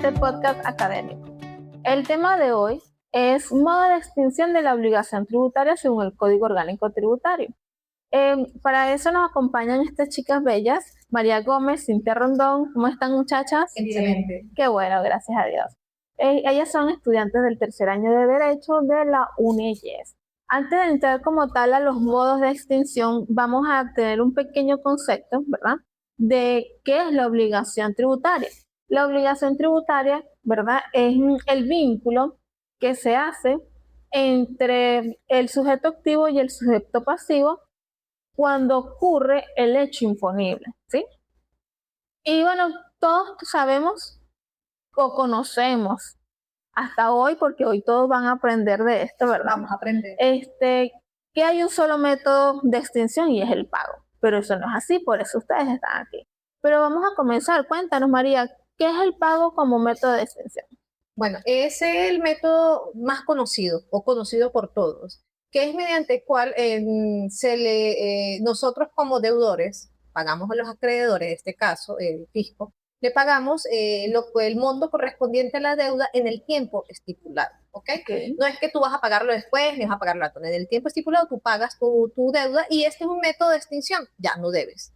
este podcast académico. El tema de hoy es modo de extinción de la obligación tributaria según el Código Orgánico Tributario. Para eso nos acompañan estas chicas bellas, María Gómez, Cintia Rondón. ¿Cómo están, muchachas? Excelente. Qué bueno, gracias a Dios. Ellas son estudiantes del tercer año de Derecho de la UNIYES. Antes de entrar como tal a los modos de extinción, vamos a tener un pequeño concepto, ¿verdad?, de qué es la obligación tributaria. La obligación tributaria, ¿verdad?, es el vínculo que se hace entre el sujeto activo y el sujeto pasivo cuando ocurre el hecho imponible, ¿sí? Y bueno, todos sabemos o conocemos hasta hoy, porque hoy todos van a aprender de esto, ¿verdad? Vamos a aprender. Que hay un solo método de extinción y es el pago. Pero eso no es así, por eso ustedes están aquí. Pero vamos a comenzar. Cuéntanos, María, ¿qué es el pago como método de extinción? Bueno, ese es el método más conocido o conocido por todos, que es mediante el cual nosotros como deudores pagamos a los acreedores, en este caso el fisco, le pagamos el monto correspondiente a la deuda en el tiempo estipulado, ¿ok? No es que tú vas a pagarlo después ni vas a pagarlo antes. En el tiempo estipulado tú pagas tu deuda y este es un método de extinción. Ya no debes,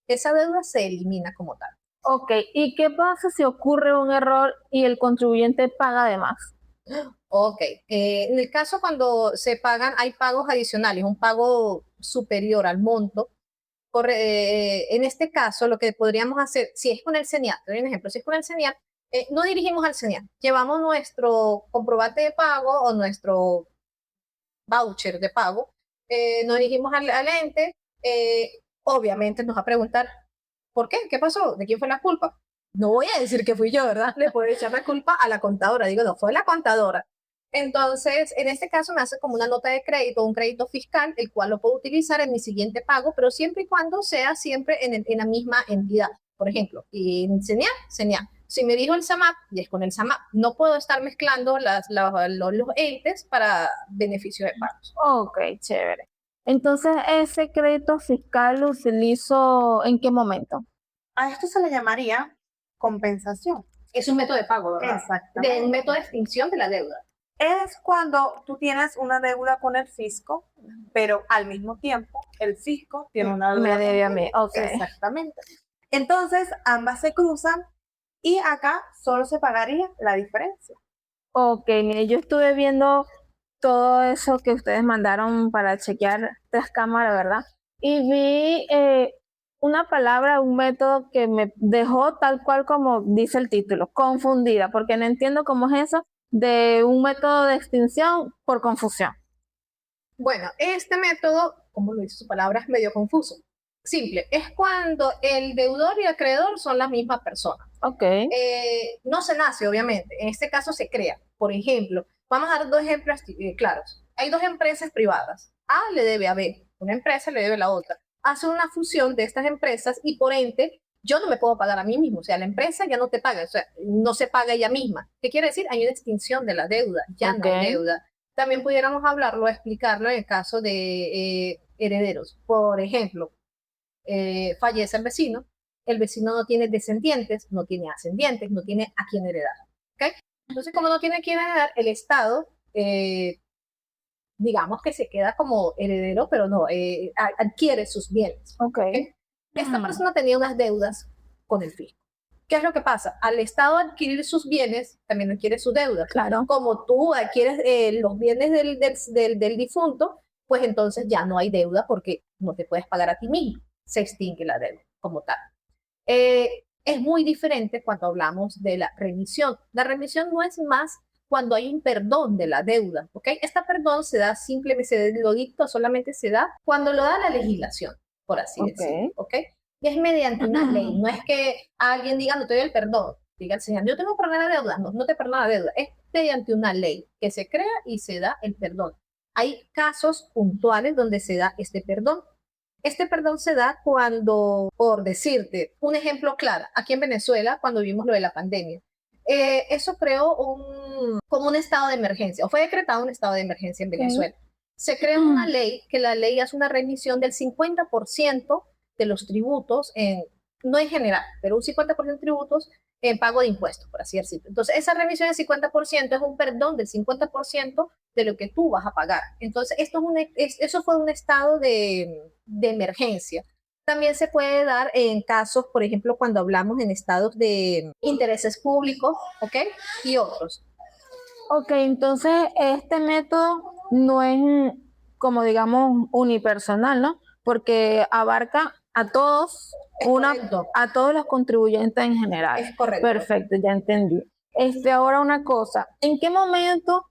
esa deuda se elimina como tal. Ok, ¿y qué pasa si ocurre un error y el contribuyente paga de más? Ok, en el caso cuando se pagan, hay pagos adicionales, un pago superior al monto. En este caso, lo que podríamos hacer, si es con el CENIAT, te doy un ejemplo, si es con el CENIAT, no dirigimos al CENIAT, llevamos nuestro comprobante de pago o nuestro voucher de pago, nos dirigimos al ente, obviamente nos va a preguntar, ¿por qué? ¿Qué pasó? ¿De quién fue la culpa? No voy a decir que fui yo, ¿verdad? Le puedo echar la culpa a la contadora. Digo, no, fue la contadora. Entonces, en este caso me hace como una nota de crédito, un crédito fiscal, el cual lo puedo utilizar en mi siguiente pago, pero siempre y cuando sea siempre en la misma entidad. Por ejemplo, en CENIAT. Si me dijo el SAMAP, y es con el SAMAP. No puedo estar mezclando los entes para beneficio de pagos. Ok, chévere. Entonces, ¿ese crédito fiscal lo utilizo en qué momento? A esto se le llamaría compensación. Es un método de pago, ¿verdad? Exactamente. Un método de extinción de la deuda. Es cuando tú tienes una deuda con el fisco, pero al mismo tiempo el fisco tiene una deuda. Me debe a mí, ok. Exactamente. Entonces, ambas se cruzan y acá solo se pagaría la diferencia. Ok, mire, yo estuve viendo todo eso que ustedes mandaron para chequear tras cámara, ¿verdad? Y vi una palabra, un método que me dejó tal cual como dice el título, confundida, porque no entiendo cómo es eso de un método de extinción por confusión. Bueno, este método, como lo dice su palabra, es medio confuso. Simple, es cuando el deudor y el acreedor son la misma persona. Ok. No se nace, obviamente. En este caso se crea. Por ejemplo, vamos a dar dos ejemplos claros. Hay dos empresas privadas. A le debe a B. Una empresa le debe a la otra. Hace una fusión de estas empresas y por ente yo no me puedo pagar a mí mismo. O sea, la empresa ya no te paga. O sea, no se paga ella misma. ¿Qué quiere decir? Hay una extinción de la deuda. Ya no hay deuda. También pudiéramos hablarlo, explicarlo en el caso de herederos. Por ejemplo, fallece el vecino no tiene descendientes, no tiene ascendientes, no tiene a quién heredar. ¿Okay? Entonces, como no tiene a quién heredar, el Estado, digamos que se queda como heredero, pero no, adquiere sus bienes. ¿Okay? Esta persona tenía unas deudas con el fisco. ¿Qué es lo que pasa? Al Estado adquirir sus bienes, también adquiere su deuda. Claro. Como tú adquieres los bienes del difunto, pues entonces ya no hay deuda porque no te puedes pagar a ti mismo. Se extingue la deuda como tal. Es muy diferente cuando hablamos de la remisión. La remisión no es más cuando hay un perdón de la deuda, ¿ok? Este perdón se da simplemente, lo dicto solamente se da cuando lo da la legislación, por así decirlo, ¿ok? Y es mediante una ley, no es que alguien diga, no te doy el perdón, diga el señor, yo tengo que perdonar la deuda, no te perdono la deuda, es mediante una ley que se crea y se da el perdón. Hay casos puntuales donde se da este perdón. Este perdón se da cuando, por decirte, un ejemplo claro, aquí en Venezuela, cuando vimos lo de la pandemia, eso creó como un estado de emergencia, o fue decretado un estado de emergencia en Venezuela. Se creó una ley, que la ley hace una remisión del 50% de los tributos, no en general, pero un 50% de tributos en pago de impuestos, por así decirlo. Entonces, esa remisión del 50% es un perdón del 50% de lo que tú vas a pagar. Entonces, eso fue un estado de emergencia. También se puede dar en casos, por ejemplo, cuando hablamos en estados de intereses públicos, ¿ok? Y otros. Ok, entonces este método no es como digamos unipersonal, ¿no? Porque abarca a todos, Correcto. a todos los contribuyentes en general. Es correcto. Perfecto, ya entendí. Ahora una cosa, ¿en qué momento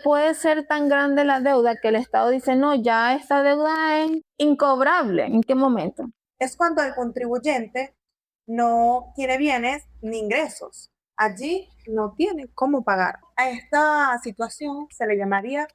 puede ser tan grande la deuda que el Estado dice, no, ya esta deuda es incobrable? ¿En qué momento? Es cuando el contribuyente no tiene bienes ni ingresos. Allí no tiene cómo pagar. A esta situación se le llamaría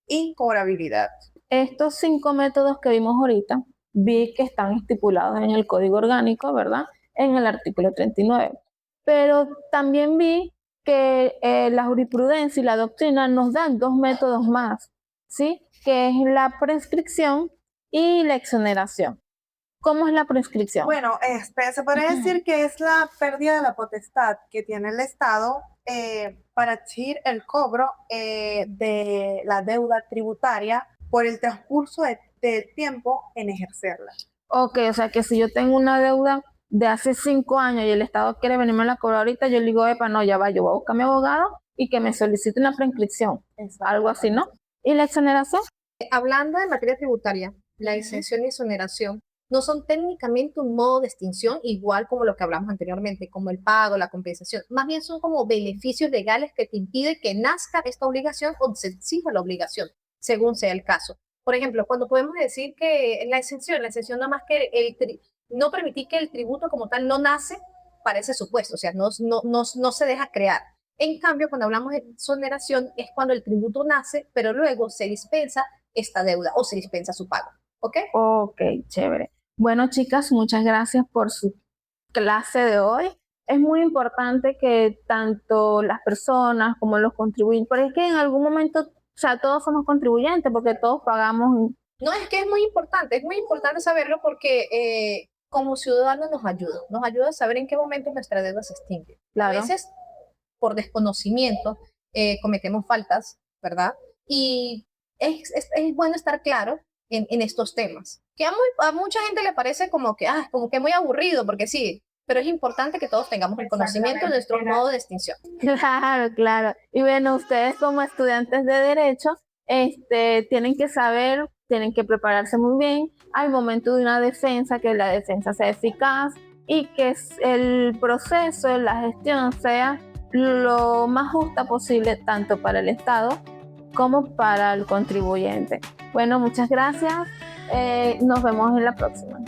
incobrabilidad. Estos 5 métodos que vimos ahorita, vi que están estipulados en el Código Orgánico, ¿verdad? En el artículo 39. Pero también vi que la jurisprudencia y la doctrina nos dan 2 métodos más, ¿sí? Que es la prescripción y la exoneración. ¿Cómo es la prescripción? Bueno, se podría decir que es la pérdida de la potestad que tiene el Estado para exigir el cobro de la deuda tributaria por el transcurso del tiempo en ejercerla. Ok, o sea que si yo tengo una deuda de hace 5 años y el Estado quiere venirme a la cobrar ahorita, yo le digo, epa, no, ya va, yo voy a buscar a mi abogado y que me solicite una prescripción, algo así, ¿no? ¿Y la exoneración? Hablando de materia tributaria, la exención y exoneración no son técnicamente un modo de extinción, igual como lo que hablamos anteriormente, como el pago, la compensación. Más bien son como beneficios legales que te impiden que nazca esta obligación o se exija la obligación, según sea el caso. Por ejemplo, cuando podemos decir que la exención nada más que no permitir que el tributo como tal no nace para ese supuesto, o sea, no se deja crear. En cambio, cuando hablamos de exoneración es cuando el tributo nace, pero luego se dispensa esta deuda o se dispensa su pago. ¿Ok? Ok, chévere. Bueno, chicas, muchas gracias por su clase de hoy. Es muy importante que tanto las personas como los contribuyentes, porque es que en algún momento, o sea, todos somos contribuyentes porque todos pagamos. No, es que es muy importante saberlo porque como ciudadanos nos ayuda a saber en qué momento nuestra deuda se extingue. Claro. A veces, por desconocimiento, cometemos faltas, ¿verdad? Y es bueno estar claro en estos temas, que a mucha gente le parece como que muy aburrido, porque sí, pero es importante que todos tengamos el conocimiento de nuestro modo de extinción. Claro, claro. Y bueno, ustedes como estudiantes de Derecho, tienen que saber, tienen que prepararse muy bien al momento de una defensa, que la defensa sea eficaz y que el proceso, la gestión sea lo más justa posible, tanto para el Estado como para el contribuyente. Bueno, muchas gracias. Nos vemos en la próxima.